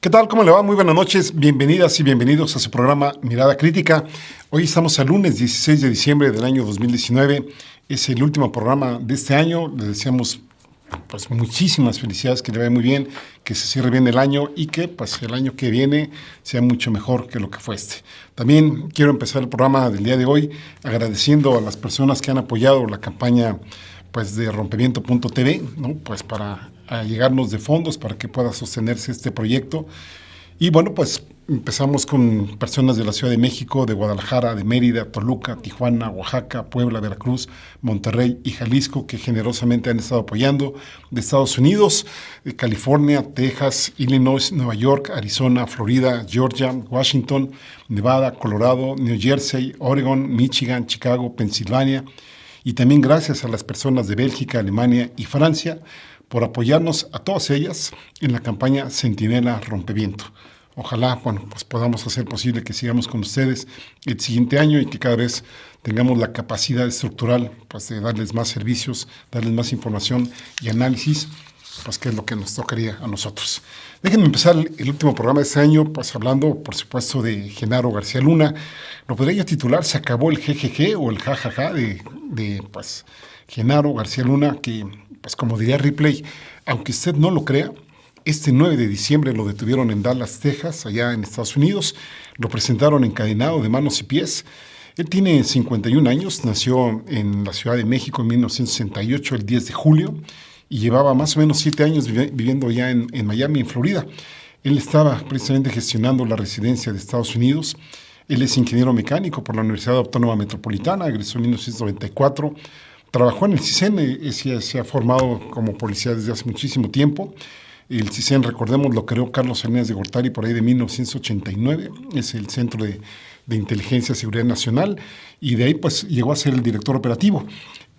¿Qué tal? ¿Cómo le va? Muy buenas noches. Bienvenidas y bienvenidos a su programa Mirada Crítica. Hoy estamos al lunes 16 de diciembre del año 2019. Es el último programa de este año. Les deseamos pues muchísimas felicidades, que le vaya muy bien, que se cierre bien el año y que pues el año que viene sea mucho mejor que lo que fue este. También quiero empezar el programa del día de hoy agradeciendo a las personas que han apoyado la campaña pues de rompimiento.tv, ¿no? Pues para llegarnos de fondos para que pueda sostenerse este proyecto. Y bueno, pues empezamos con personas de la Ciudad de México, de Guadalajara, de Mérida, Toluca, Tijuana, Oaxaca, Puebla, Veracruz, Monterrey y Jalisco, que generosamente han estado apoyando, de Estados Unidos, de California, Texas, Illinois, Nueva York, Arizona, Florida, Georgia, Washington, Nevada, Colorado, New Jersey, Oregon, Michigan, Chicago, Pensilvania. Y también gracias a las personas de Bélgica, Alemania y Francia por apoyarnos a todas ellas en la campaña Centinela Rompeviento. Ojalá, pues podamos hacer posible que sigamos con ustedes el siguiente año y que cada vez tengamos la capacidad estructural pues, de darles más servicios, darles más información y análisis, pues que es lo que nos tocaría a nosotros. Déjenme empezar el último programa de este año, pues hablando, por supuesto, de Genaro García Luna. Lo podría titular "Se acabó el jejeje" o el jajaja de pues, Genaro García Luna, que, pues como diría Ripley, aunque usted no lo crea, este 9 de diciembre lo detuvieron en Dallas, Texas, allá en Estados Unidos. Lo presentaron encadenado de manos y pies. Él tiene 51 años, nació en la Ciudad de México en 1968, el 10 de julio, y llevaba más o menos 7 años viviendo ya en Miami, en Florida. Él estaba precisamente gestionando la residencia de Estados Unidos. Él es ingeniero mecánico por la Universidad Autónoma Metropolitana, egresó en 1994. Trabajó en el CISEN, se ha formado como policía desde hace muchísimo tiempo. El CISEN, recordemos, lo creó Carlos Salinas de Gortari por ahí de 1989. Es el Centro de Inteligencia y Seguridad Nacional, y de ahí pues llegó a ser el director operativo.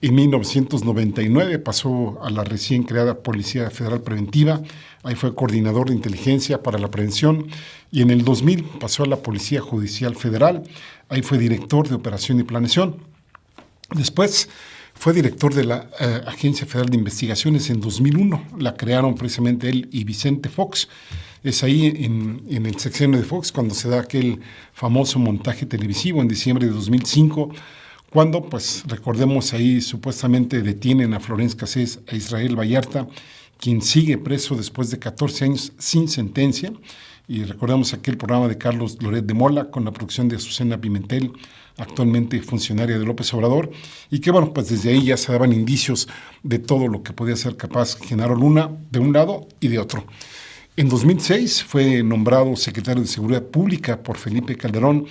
En 1999 pasó a la recién creada Policía Federal Preventiva. Ahí fue coordinador de inteligencia para la prevención, y en el 2000 pasó a la Policía Judicial Federal. Ahí fue director de operación y planeación. Después fue director de la Agencia Federal de Investigaciones en 2001. La crearon precisamente él y Vicente Fox. Es ahí en el sexenio de Fox cuando se da aquel famoso montaje televisivo en diciembre de 2005, cuando, pues recordemos, ahí supuestamente detienen a Florence Cassés, a Israel Vallarta, quien sigue preso después de 14 años sin sentencia. Y recordemos aquel programa de Carlos Loret de Mola con la producción de Azucena Pimentel, actualmente funcionaria de López Obrador, y que bueno, pues desde ahí ya se daban indicios de todo lo que podía ser capaz Genaro Luna de un lado y de otro. En 2006 fue nombrado secretario de Seguridad Pública por Felipe Calderón,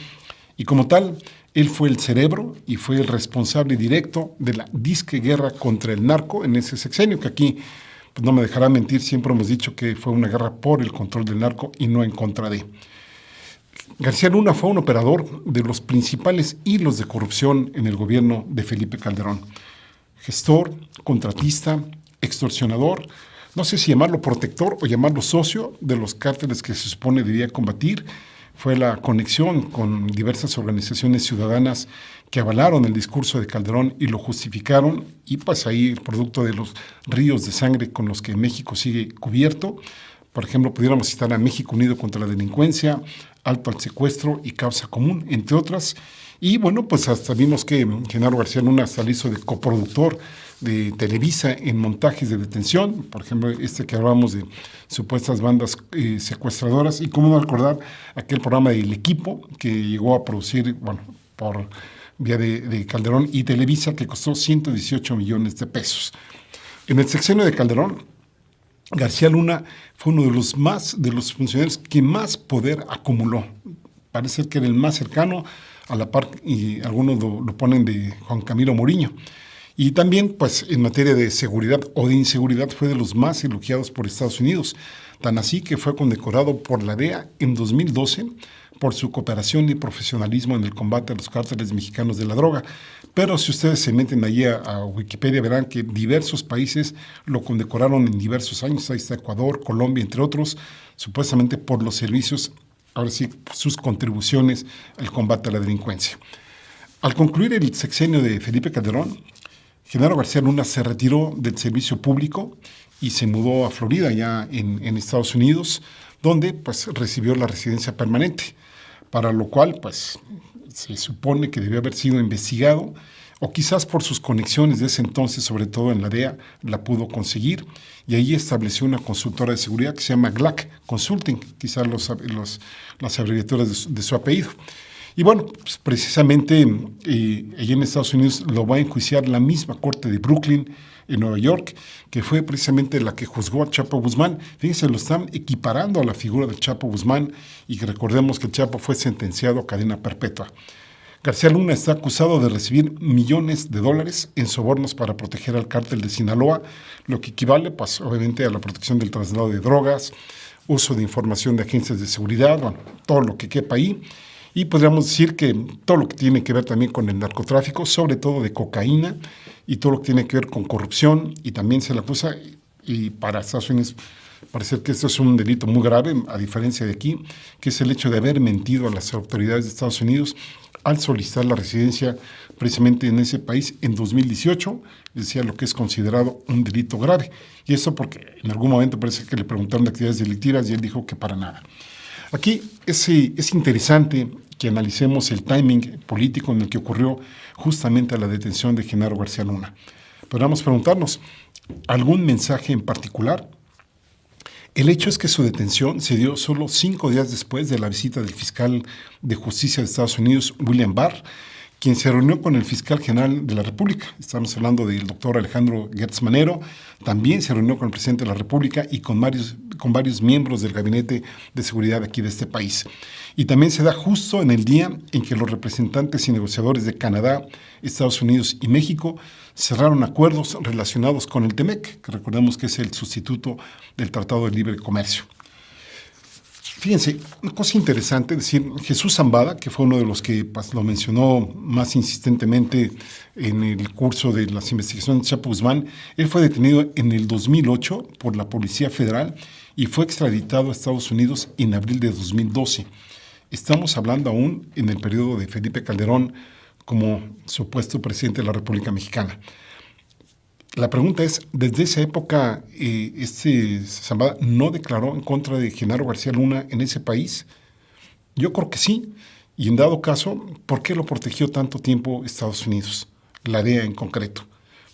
y como tal, él fue el cerebro y fue el responsable directo de la disque guerra contra el narco en ese sexenio, que aquí pues no me dejará mentir, siempre hemos dicho que fue una guerra por el control del narco y no en contra de. García Luna fue un operador de los principales hilos de corrupción en el gobierno de Felipe Calderón. Gestor, contratista, extorsionador, no sé si llamarlo protector o llamarlo socio de los cárteles que se supone debía combatir. Fue la conexión con diversas organizaciones ciudadanas que avalaron el discurso de Calderón y lo justificaron, y pues ahí el producto de los ríos de sangre con los que México sigue cubierto. Por ejemplo, pudiéramos citar a México Unido contra la Delincuencia, Alto al Secuestro y Causa Común, entre otras. Y bueno, pues hasta vimos que Genaro García Luna hasta le hizo de coproductor de Televisa en montajes de detención, por ejemplo, que hablábamos de supuestas bandas secuestradoras, y cómo no recordar aquel programa de El Equipo que llegó a producir, bueno, por vía de Calderón y Televisa, que costó 118 millones de pesos. En el sexenio de Calderón, García Luna fue uno de los funcionarios que más poder acumuló. Parece que era el más cercano, a la par, y algunos lo ponen de Juan Camilo Moriño. Y también, pues, en materia de seguridad o de inseguridad, fue de los más elogiados por Estados Unidos. Tan así que fue condecorado por la DEA en 2012 por su cooperación y profesionalismo en el combate a los cárteles mexicanos de la droga. Pero si ustedes se meten allí a Wikipedia, verán que diversos países lo condecoraron en diversos años. Ahí está Ecuador, Colombia, entre otros, supuestamente por los servicios, ahora sí, sus contribuciones al combate a la delincuencia. Al concluir el sexenio de Felipe Calderón, Genaro García Luna se retiró del servicio público y se mudó a Florida, ya en Estados Unidos, donde pues recibió la residencia permanente, para lo cual pues se supone que debió haber sido investigado, o quizás por sus conexiones de ese entonces, sobre todo en la DEA, la pudo conseguir, y ahí estableció una consultora de seguridad que se llama GLAC Consulting, quizás las abreviaturas de su apellido. Y bueno, pues precisamente allí en Estados Unidos lo va a enjuiciar la misma corte de Brooklyn, en Nueva York, que fue precisamente la que juzgó a Chapo Guzmán. Fíjense, lo están equiparando a la figura del Chapo Guzmán, y que recordemos que el Chapo fue sentenciado a cadena perpetua. García Luna está acusado de recibir millones de dólares en sobornos para proteger al cártel de Sinaloa, lo que equivale, pues, obviamente, a la protección del traslado de drogas, uso de información de agencias de seguridad, bueno, todo lo que quepa ahí. Y podríamos decir que todo lo que tiene que ver también con el narcotráfico, sobre todo de cocaína, y todo lo que tiene que ver con corrupción, y también se le acusa, y para Estados Unidos parece que esto es un delito muy grave, a diferencia de aquí, que es el hecho de haber mentido a las autoridades de Estados Unidos al solicitar la residencia precisamente en ese país en 2018, decía lo que es considerado un delito grave. Y eso porque en algún momento parece que le preguntaron de actividades delictivas y él dijo que para nada. Aquí es interesante que analicemos el timing político en el que ocurrió justamente la detención de Genaro García Luna. Podríamos preguntarnos, ¿algún mensaje en particular? El hecho es que su detención se dio solo 5 días después de la visita del fiscal de justicia de Estados Unidos, William Barr, quien se reunió con el fiscal general de la República. Estamos hablando del doctor Alejandro Gertz Manero. También se reunió con el presidente de la República y con varios miembros del gabinete de seguridad aquí de este país. Y también se da justo en el día en que los representantes y negociadores de Canadá, Estados Unidos y México cerraron acuerdos relacionados con el TEMEC, que recordemos que es el sustituto del Tratado de Libre Comercio. Fíjense, una cosa interesante, es decir, Jesús Zambada, que fue uno de los que lo mencionó más insistentemente en el curso de las investigaciones de Chapo Guzmán, él fue detenido en el 2008 por la Policía Federal y fue extraditado a Estados Unidos en abril de 2012. Estamos hablando aún en el periodo de Felipe Calderón como supuesto presidente de la República Mexicana. La pregunta es, ¿desde esa época Zambada no declaró en contra de Genaro García Luna en ese país? Yo creo que sí. Y en dado caso, ¿por qué lo protegió tanto tiempo Estados Unidos? La DEA en concreto.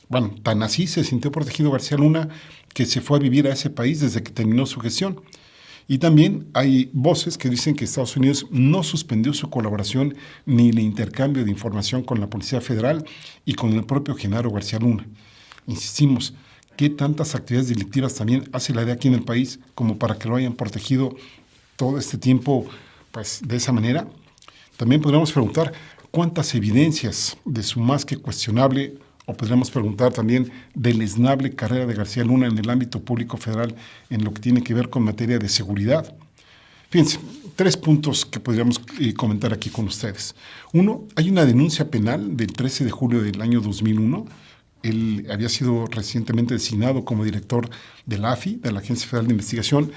Bueno, tan así se sintió protegido García Luna que se fue a vivir a ese país desde que terminó su gestión. Y también hay voces que dicen que Estados Unidos no suspendió su colaboración ni el intercambio de información con la Policía Federal y con el propio Genaro García Luna. Insistimos, ¿qué tantas actividades delictivas también hace la DEA aquí en el país como para que lo hayan protegido todo este tiempo pues, de esa manera? También podríamos preguntar cuántas evidencias de su más que cuestionable, o podríamos preguntar también deleznable carrera de García Luna en el ámbito público federal en lo que tiene que ver con materia de seguridad. Fíjense, 3 puntos que podríamos comentar aquí con ustedes. Uno, hay una denuncia penal del 13 de julio del año 2001. Él había sido recientemente designado como director de la AFI, de la Agencia Federal de Investigación,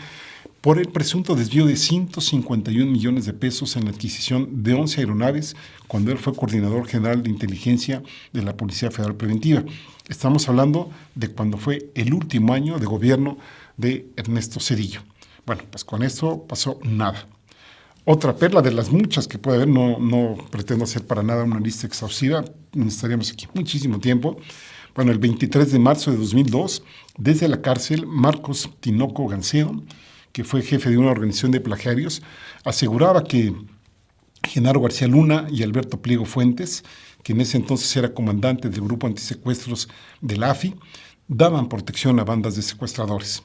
por el presunto desvío de 151 millones de pesos en la adquisición de 11 aeronaves cuando él fue coordinador general de inteligencia de la Policía Federal Preventiva. Estamos hablando de cuando fue el último año de gobierno de Ernesto Zedillo. Bueno, pues con esto pasó nada. Otra perla de las muchas que puede haber, no pretendo hacer para nada una lista exhaustiva, necesitaríamos aquí muchísimo tiempo. Bueno, el 23 de marzo de 2002, desde la cárcel, Marcos Tinoco Gancedo, que fue jefe de una organización de plagiarios, aseguraba que Genaro García Luna y Alberto Pliego Fuentes, que en ese entonces era comandante del grupo antisecuestros de la AFI, daban protección a bandas de secuestradores.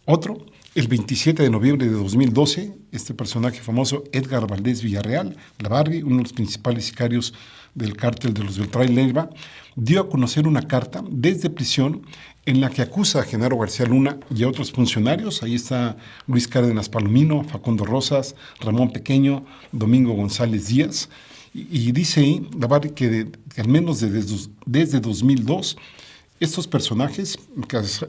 Otro, el 27 de noviembre de 2012, este personaje famoso, Edgar Valdés Villarreal, la Barbie, uno de los principales sicarios del cártel de los Beltrán Leiva, dio a conocer una carta desde prisión en la que acusa a Genaro García Luna y a otros funcionarios. Ahí está Luis Cárdenas Palomino, Facundo Rosas, Ramón Pequeño, Domingo González Díaz. Y dice ahí la Barbie que al menos desde 2002, estos personajes,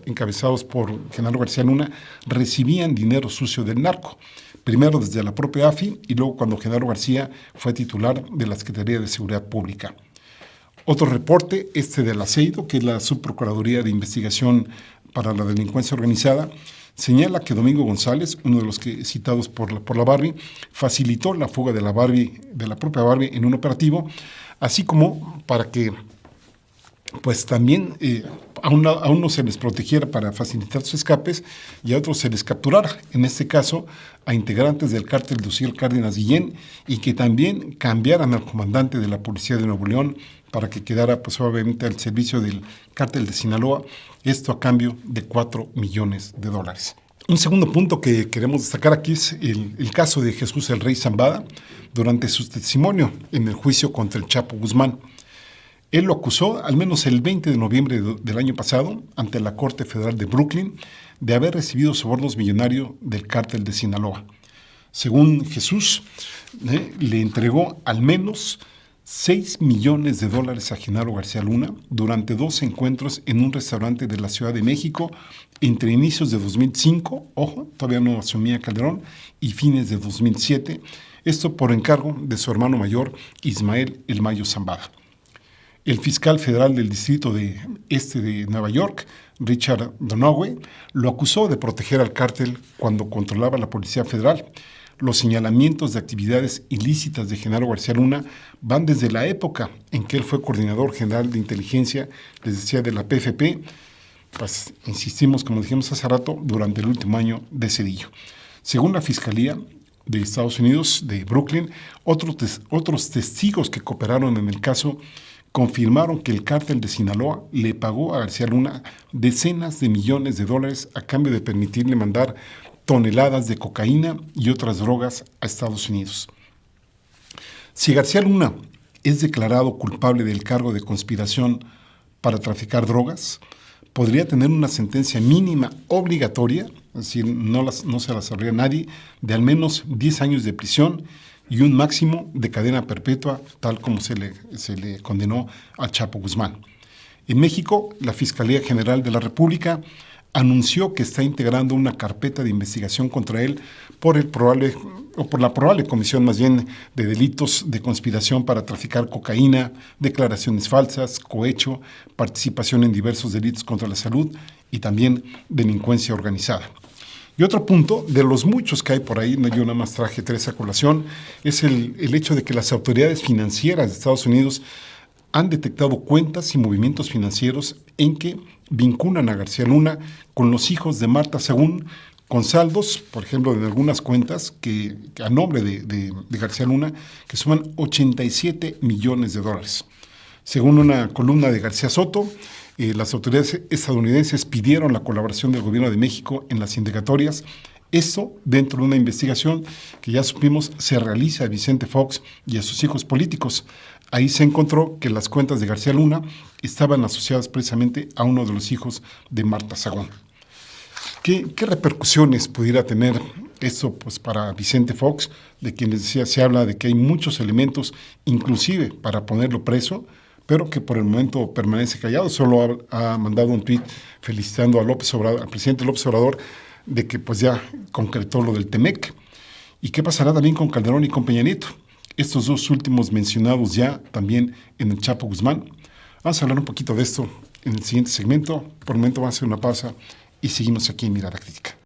encabezados por Genaro García Luna, recibían dinero sucio del narco. Primero desde la propia AFI y luego cuando Genaro García fue titular de la Secretaría de Seguridad Pública. Otro reporte, de la CEIDO, que es la Subprocuraduría de Investigación para la Delincuencia Organizada, señala que Domingo González, uno de los que citados por la Barbie, facilitó la fuga de la propia Barbie en un operativo, así como para que pues también a unos se les protegiera para facilitar sus escapes y a otros se les capturara, en este caso a integrantes del cártel de Uciel Cárdenas Guillén, y que también cambiaran al comandante de la Policía de Nuevo León para que quedara pues obviamente al servicio del cártel de Sinaloa, esto a cambio de $4 millones. Un segundo punto que queremos destacar aquí es el caso de Jesús el Rey Zambada durante su testimonio en el juicio contra el Chapo Guzmán. Él lo acusó, al menos el 20 de noviembre del año pasado, ante la Corte Federal de Brooklyn, de haber recibido sobornos millonarios del cártel de Sinaloa. Según Jesús, le entregó al menos $6 millones a Genaro García Luna durante 2 encuentros en un restaurante de la Ciudad de México entre inicios de 2005, ojo, todavía no asumía Calderón, y fines de 2007, esto por encargo de su hermano mayor, Ismael El Mayo Zambada. El fiscal federal del Distrito de Nueva York, Richard Donoghue, lo acusó de proteger al cártel cuando controlaba la Policía Federal. Los señalamientos de actividades ilícitas de Genaro García Luna van desde la época en que él fue coordinador general de inteligencia, les decía, de la PFP, pues insistimos, como dijimos hace rato, durante el último año de Cedillo. Según la Fiscalía de Estados Unidos de Brooklyn, otros testigos que cooperaron en el caso confirmaron que el cártel de Sinaloa le pagó a García Luna decenas de millones de dólares a cambio de permitirle mandar toneladas de cocaína y otras drogas a Estados Unidos. Si García Luna es declarado culpable del cargo de conspiración para traficar drogas, podría tener una sentencia mínima obligatoria, es decir, no se la sabría nadie, de al menos 10 años de prisión y un máximo de cadena perpetua, tal como se le condenó al Chapo Guzmán. En México, la Fiscalía General de la República anunció que está integrando una carpeta de investigación contra él por la probable comisión más bien de delitos de conspiración para traficar cocaína, declaraciones falsas, cohecho, participación en diversos delitos contra la salud y también delincuencia organizada. Y otro punto, de los muchos que hay por ahí, yo nada más traje 3 a colación, es el hecho de que las autoridades financieras de Estados Unidos han detectado cuentas y movimientos financieros en que vinculan a García Luna con los hijos de Marta Sagún, con saldos, por ejemplo, en algunas cuentas que a nombre de García Luna, que suman $87 millones. Según una columna de García Soto, las autoridades estadounidenses pidieron la colaboración del gobierno de México en las indagatorias. Esto dentro de una investigación que ya supimos se realiza a Vicente Fox y a sus hijos políticos. Ahí se encontró que las cuentas de García Luna estaban asociadas precisamente a uno de los hijos de Marta Sagún. ¿Qué repercusiones pudiera tener esto pues, para Vicente Fox? De quien les decía, se habla de que hay muchos elementos, inclusive para ponerlo preso, pero que por el momento permanece callado. Solo ha mandado un tuit felicitando al presidente López Obrador de que pues ya concretó lo del Temec. ¿Y qué pasará también con Calderón y con Peña Nieto? Estos 2 últimos mencionados ya también en el Chapo Guzmán. Vamos a hablar un poquito de esto en el siguiente segmento. Por el momento vamos a hacer una pausa y seguimos aquí en Mirada Crítica.